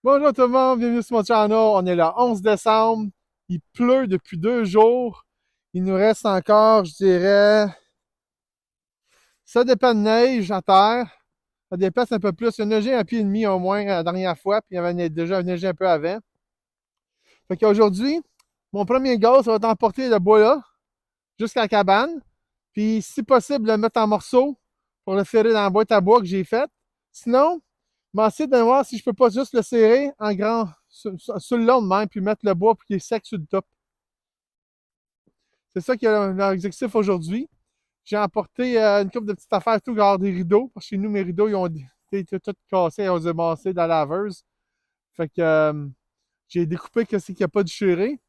Bonjour tout le monde, bienvenue sur mon channel. On est le 11 décembre. Il pleut depuis 2 jours. Il nous reste encore, je dirais, ça dépend de neige à terre. Ça déplace un peu plus. Il a neigé un pied et demi au moins la dernière fois, puis il y avait déjà neigé un peu avant. Fait qu'aujourd'hui, mon premier goal, ça va être d'emporter le bois là jusqu'à la cabane. Puis si possible, le mettre en morceaux pour le serrer dans la boîte à bois que j'ai faite. Sinon, je vais essayer de voir si je peux pas juste le serrer en grand sur le long de même, puis mettre le bois pour qu'il est sec sur le top. C'est ça qui est l'objectif aujourd'hui. J'ai emporté une couple de petites affaires, tout, genre des rideaux, parce que chez nous, mes rideaux, ils ont été tout cassés, ils ont démassé dans la laveuse. Fait que j'ai découpé ce qu'il n'y a pas déchiré.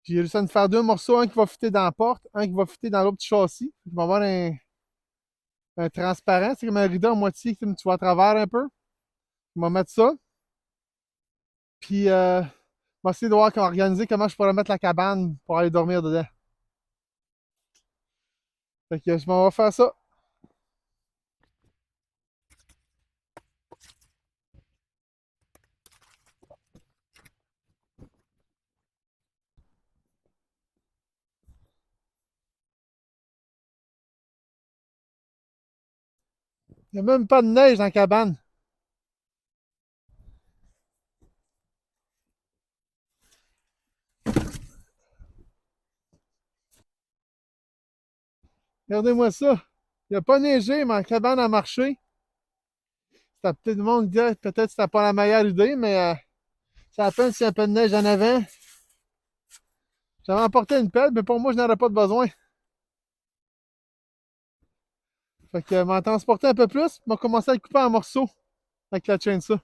J'ai réussi à me faire deux morceaux, un qui va fitter dans la porte, un qui va fitter dans l'autre châssis. Je vais avoir un transparent, c'est comme un rideau à moitié, tu vois à travers un peu. Je vais mettre ça. Puis, je vais essayer de voir comment organiser comment je pourrais mettre la cabane pour aller dormir dedans. Fait que je m'en vais faire ça. Il n'y a même pas de neige dans la cabane. Regardez-moi ça. Il n'a pas neigé, mais la cabane a marché. Ça peut-être le monde dit peut-être que c'était pas la meilleure idée, mais ça à peine s'il y a un peu de neige en avant. J'avais emporté une pelle, mais pour moi, je n'aurais pas de besoin. Fait que m'en transporter un peu plus, je vais commencer à le couper en morceaux avec la chaîne ça.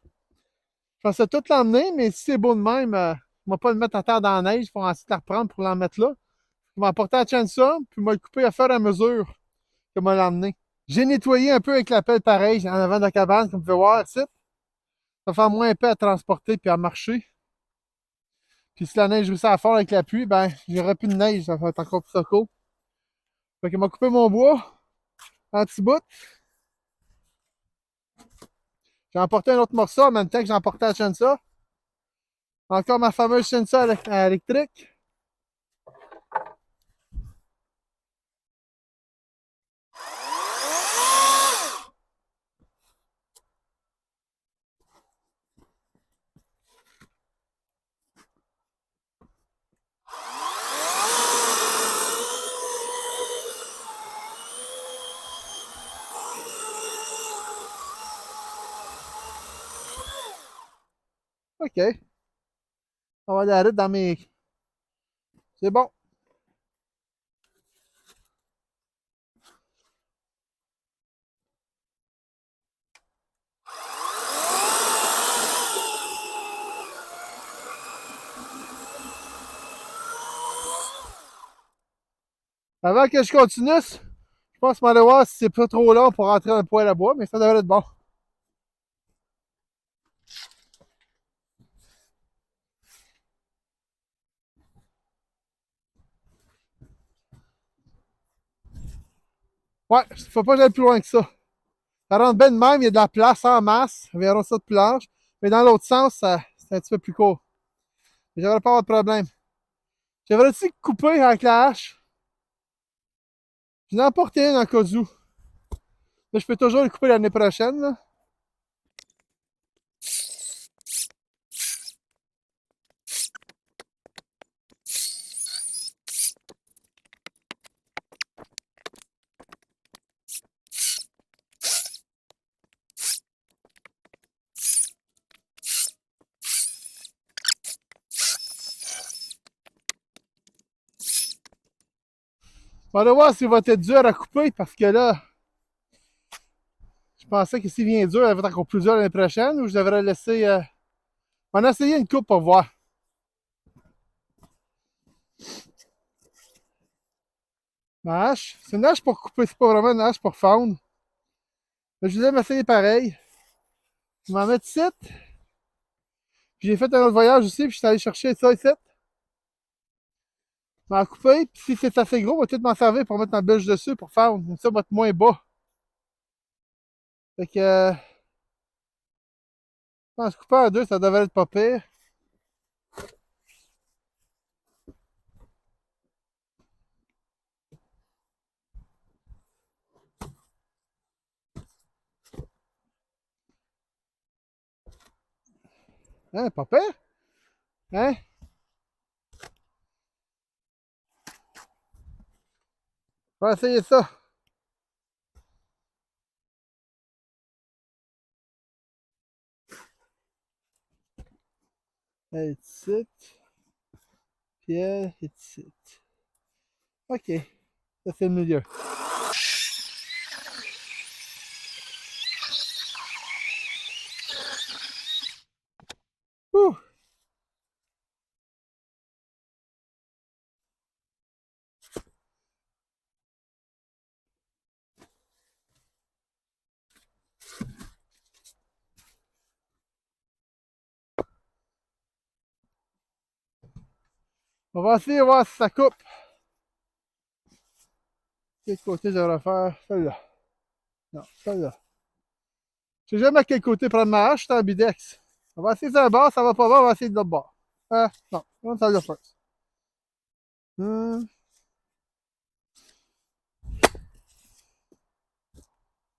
Je pensais tout l'emmener, mais si c'est beau de même, je ne vais pas le mettre à terre dans la neige pour ensuite la reprendre pour l'en mettre là. Je vais emporter la chaîne ça, puis je vais le couper à faire à mesure que je vais l'emmener. J'ai nettoyé un peu avec la pelle pareil en avant de la cabane, comme vous pouvez voir ici. Ça va faire moins épais à transporter puis à marcher. Puis si la neige réussit à fondre avec la pluie, ben j'aurai plus de neige, ça va être encore plus cool. Fait que m'a coupé mon bois en petits bouts. J'ai emporté un autre morceau en même temps que j'ai emporté la chaîne ça. Encore ma fameuse chaîne ça électrique. OK. On va aller à la route dans mes. C'est bon. Avant que je continue, je pense qu'on va aller voir si c'est pas trop long pour rentrer dans le poêle à bois, mais ça devrait être bon. Ouais, faut pas que j'aille plus loin que ça. Ça rentre bien de même, il y a de la place en masse. On verra ça de plus large. Mais dans l'autre sens, c'est un petit peu plus court. J'aurais pas avoir de problème. J'aimerais aussi couper avec la hache. Je n'ai emporté un en cas où. Mais je peux toujours le couper l'année prochaine. Là. On va voir s'il va être dur à couper parce que là, je pensais que s'il vient dur, il va être encore plus dur l'année prochaine ou je devrais laisser. On va essayer une coupe pour voir. Ma hache, c'est une hache pour couper, c'est pas vraiment une hache pour fendre. Mais je voulais m'essayer pareil. Je m'en mettre ici. Puis j'ai fait un autre voyage aussi, puis je suis allé chercher ça ici. Je m'en couper, puis si c'est assez gros, on va peut-être m'en servir pour mettre ma bûche dessus pour fendre. Comme ça, va être moins bas. Fait que Je pense couper à deux, ça devrait être pas pire. Hein, pas pire? Hein? On va essayer ça. Elle est ici. Puis elle est ici. OK. Ça, c'est le milieu. Ouh! On va essayer de voir si ça coupe. Quel côté je devrais faire? Celle-là. Non, celle-là. Je sais jamais à quel côté prendre ma hache, c'est un bidex. On va essayer d'un bord, ça va pas voir, on va essayer de l'autre bord. Non, on va celle-là first.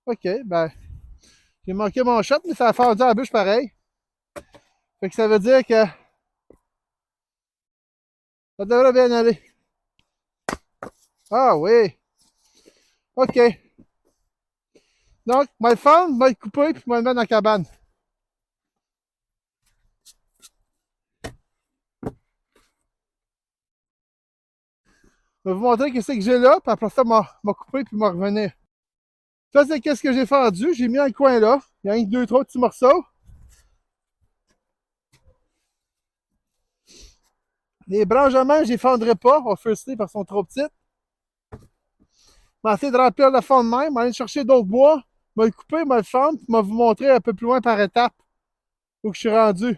OK, ben, j'ai manqué mon shot, mais ça a fendu à la bûche pareil. Fait que ça veut dire que ça devrait bien aller. Ah oui. OK. Donc, je vais le fendre, je vais le couper, puis je vais le mettre dans la cabane. Je vais vous montrer qu'est-ce que j'ai là, puis après ça, je vais couper, puis je vais revenir. Ça, c'est qu'est-ce que j'ai fendu. J'ai mis un coin là. Il y a un, deux, trois petits morceaux. Les branchements, je les fendrai pas. On va firster parce qu'ils sont trop petites. Je vais essayer de remplir le fond de même. Je vais aller chercher d'autres bois. Je vais le couper, je vais le fendre, puis je vais vous montrer un peu plus loin par étapes où je suis rendu.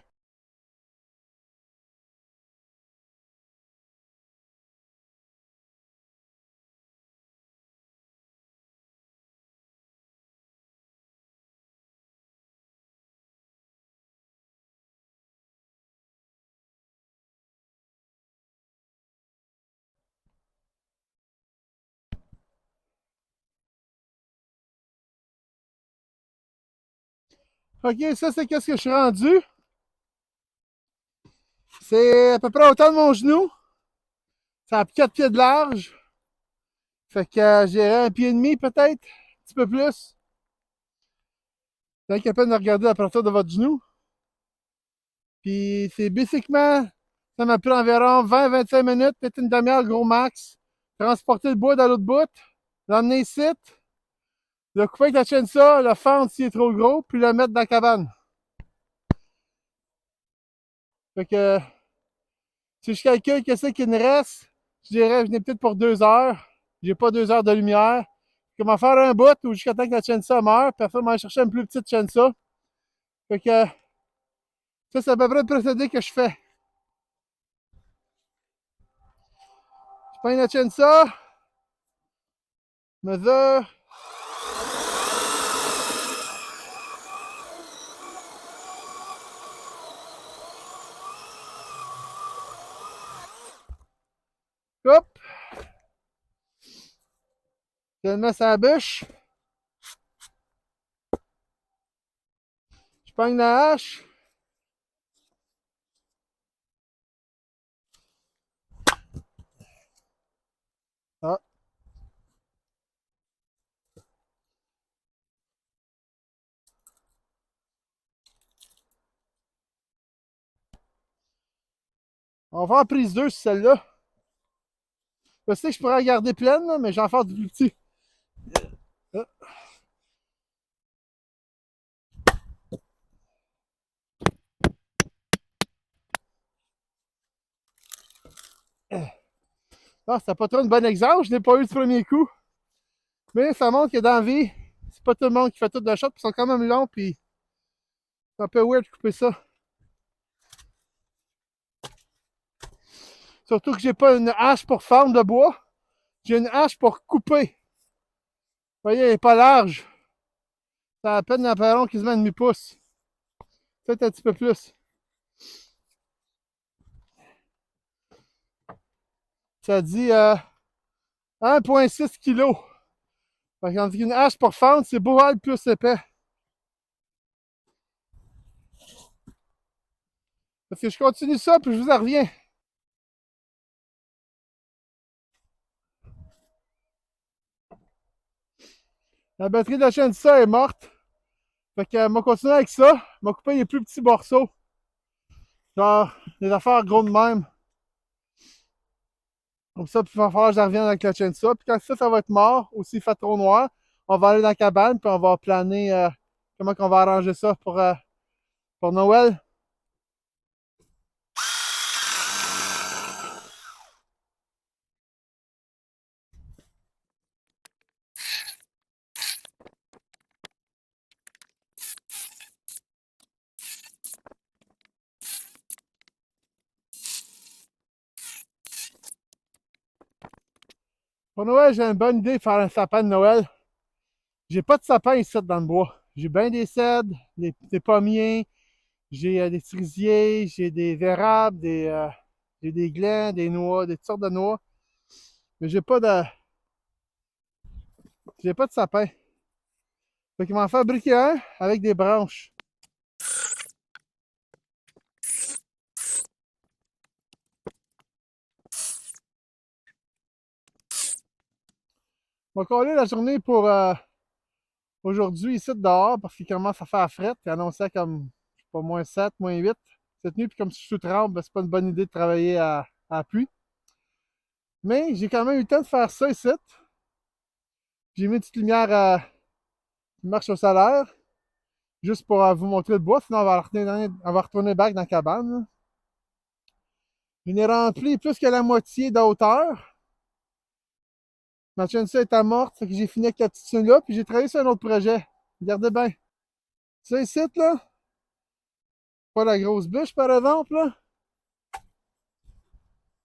OK, ça, c'est qu'est-ce que je suis rendu. C'est à peu près autant de mon genou. Ça a 4 pieds de large. Fait que j'ai un pied et demi peut-être, un petit peu plus. C'est capable de regarder à partir de votre genou. Puis c'est basiquement, ça m'a pris environ 20-25 minutes, peut-être une demi-heure gros max. Transporter le bois dans l'autre bout, l'emmener ici, le couper avec la chaîne ça, le fendre s'il est trop gros, puis le mettre dans la cabane. Fait que si je calcule qu'est-ce qu'il me reste, je dirais je n'ai peut-être pour 2 heures. J'ai pas 2 heures de lumière. Comment faire un bout où jusqu'à temps que la chaîne ça meurt, puis après, on va chercher une plus petite chaîne ça. Fait que ça, c'est à peu près le procédé que je fais. Je prends la chaîne ça, mesure. Hop! Je le mets sur la bûche. Je pogne la hache. Ah. On va faire prise 2 sur celle-là. Je sais que je pourrais la garder pleine, là, mais j'en fais du plus petit. Ah. Ah, c'était pas trop un bon exemple, je n'ai pas eu du premier coup. Mais ça montre que dans la vie, c'est pas tout le monde qui fait tout de shot, puis ils sont quand même longs, puis c'est un peu weird de couper ça. Surtout que j'ai pas une hache pour fendre le bois, j'ai une hache pour couper. Vous voyez, elle est pas large. Ça a à peine un qui quasiment demi-pouce. Peut-être un petit peu plus. Ça dit 1,6 kg. Fait qu'on dit qu'une hache pour fendre, c'est bourral plus épais. Parce que je continue ça, puis je vous en reviens. La batterie de la chaîne ça est morte. Fait que m'a continué avec ça. M'a coupé les plus petits morceaux. Genre, les affaires gros de même. Comme ça, puis il va falloir que je revienne avec la chaîne ça. Puis quand ça va être mort, ou s'il fait trop noir, on va aller dans la cabane, puis on va planer comment qu'on va arranger ça pour Noël. Pour Noël, j'ai une bonne idée de faire un sapin de Noël. J'ai pas de sapin ici dans le bois. J'ai bien des cèdres, des pommiers, j'ai des cerisiers, j'ai des érables, j'ai des glands, des noix, des toutes sortes de noix. Mais j'ai pas de sapin. Fait qu'ils m'en fabriquer un avec des branches. On va coller la journée pour aujourd'hui ici dehors parce qu'il commence à faire fret. Il annonçait comme, je sais pas, -7, -8 cette nuit. Puis comme je suis tout tremble, ben, c'est pas une bonne idée de travailler à pluie. Mais j'ai quand même eu le temps de faire ça ici. J'ai mis une petite lumière qui marche au solaire, juste pour vous montrer le bois. Sinon, on va retourner back dans la cabane, là. Je n'ai rempli plus que la moitié de hauteur. Ma chaîne ça est morte, fait que j'ai fini avec la petite chaîne là, puis j'ai travaillé sur un autre projet. Regardez bien. Ça ici, là, pas la grosse bûche par exemple, là,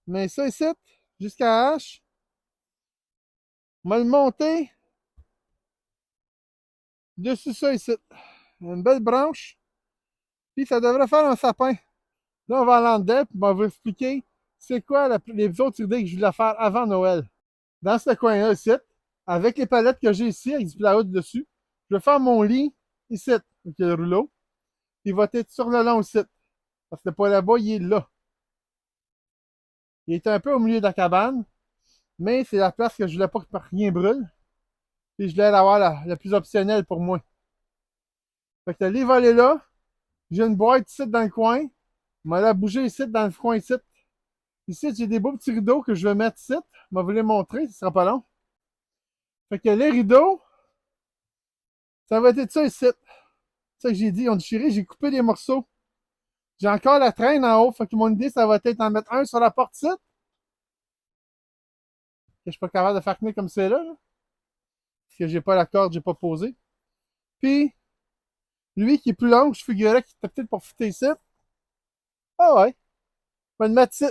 mais ça ici, jusqu'à la hache, on va le monter dessus ça ici. Une belle branche, puis ça devrait faire un sapin. Là, on va aller en dedans, puis on va vous expliquer c'est quoi les autres idées que je voulais faire avant Noël. Dans ce coin-là, ici, avec les palettes que j'ai ici, avec du plywood dessus, je vais faire mon lit ici, avec le rouleau. Il va être sur le long ici. Parce que le poêle à bois, il est là. Il est un peu au milieu de la cabane, mais c'est la place que je voulais pas que rien brûle. Puis je voulais l'avoir la plus optionnelle pour moi. Fait que le lit va aller là. J'ai une boîte ici dans le coin. Je vais la bouger ici dans le coin ici. Ici, j'ai des beaux petits rideaux que je vais mettre ici. Je vais vous les montrer, ce sera pas long. Fait que les rideaux, ça va être ça ici. C'est ça que j'ai dit, ils ont déchiré, j'ai coupé des morceaux. J'ai encore la traîne en haut. Fait que mon idée, ça va être d'en mettre un sur la porte ici. Que je suis pas capable de faire tenir comme c'est là. Parce que j'ai pas la corde, j'ai pas posé. Puis, lui qui est plus long, je figurais qu'il était peut-être pour fitter ici. Ah ouais. Je vais le mettre ici.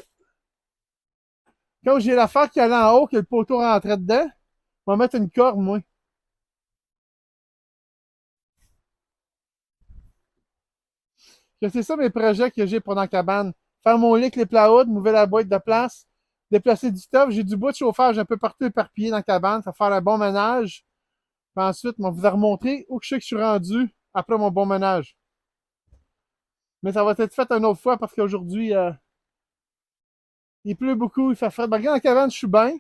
Quand j'ai l'affaire qui allait en haut, que le poteau rentrait dedans, je vais mettre une corde, moi. C'est ça mes projets que j'ai pour dans la cabane. Faire mon lit avec les plywood, mouver la boîte de place, déplacer du stuff. J'ai du bois de chauffage un peu partout éparpillé dans la cabane. Ça va faire un bon ménage. Puis ensuite, on vous a remontré où je sais que je suis rendu après mon bon ménage. Mais ça va être fait une autre fois parce qu'aujourd'hui, il pleut beaucoup, il fait frais. Ben, regarde, dans la cabane, je suis bien.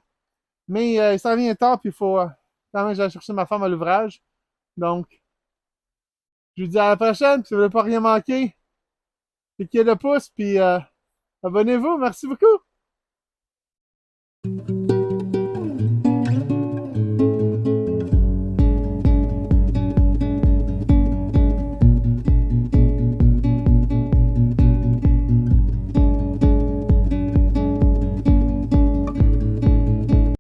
Mais il s'en vient tard, puis il faut quand même que j'aille chercher ma femme à l'ouvrage. Donc, je vous dis à la prochaine, puis si vous ne voulez pas rien manquer, cliquez le pouce, puis abonnez-vous. Merci beaucoup.